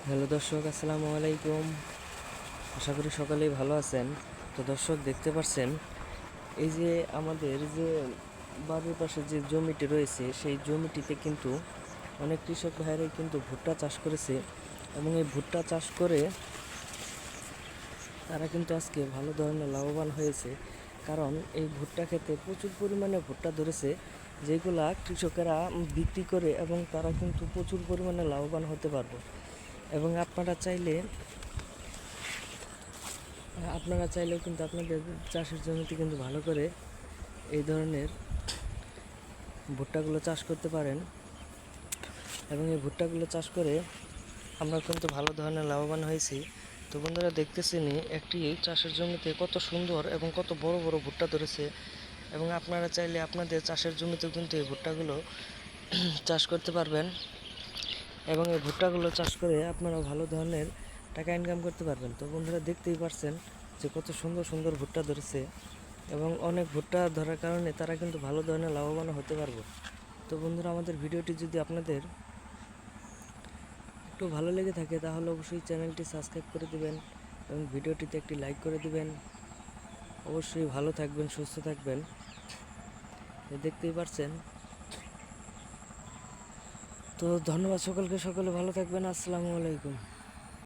Hello দর্শক, আসসালামু আলাইকুম। আশা করি সকলেই ভালো আছেন। তো দর্শক, দেখতে পাচ্ছেন এই যে আমাদের যে বাড়ির পাশে যে জমিটি রয়েছে, সেই জমিটিতে কিন্তু অনেক কৃষক ভাইরাই কিন্তু ভুট্টা চাষ করেছে এবং এই ভুট্টা চাষ করে তারা কিন্তু আজকে ভালো ধরনের লাভবান হয়েছে। কারণ এই ভুট্টা খেতে প্রচুর পরিমাণে ভুট্টা ধরেছে, যেগুলা কৃষকেরা বিক্রি করে এবং তারা কিন্তু প্রচুর পরিমাণে লাভবান হতে পারবে। এবং আপনারা চাইলেও কিন্তু আপনাদের চাষের জমিতে কিন্তু ভালো করে এই ধরনের ভুট্টাগুলো চাষ করতে পারেন। এবং এই ভুট্টাগুলো চাষ করে আমরা কিন্তু ভালো ধরনের লাভবান হয়েছি। তো বন্ধুরা, দেখতেছেনই একটি চাষের জমিতে কত সুন্দর এবং কত বড় বড় ভুট্টা ধরেছে। এবং আপনারা চাইলে আপনাদের চাষের জমিতেও কিন্তু এই ভুট্টাগুলো চাষ করতে পারবেন এবং এই ভুট্টাগুলো চাষ করে আপনারা ভালো ধরনের টাকা ইনকাম করতে পারবেন। তো বন্ধুরা, দেখতেই পারছেন যে কত সুন্দর সুন্দর ভুট্টা ধরেছে এবং অনেক ভুট্টা ধরার কারণে তারা কিন্তু ভালো ধরনের লাভবান হতে পারবে। তো বন্ধুরা, আমাদের ভিডিওটি যদি আপনাদের একটু ভালো লেগে থাকে তাহলে অবশ্যই চ্যানেলটি সাবস্ক্রাইব করে দিবেন এবং ভিডিওটিতে একটি লাইক করে দিবেন। অবশ্যই ভালো থাকবেন, সুস্থ থাকবেন। দেখতেই পারছেন। তো ধন্যবাদ সকলকে, সকলে ভালো থাকবেন। আসসালামু আলাইকুম।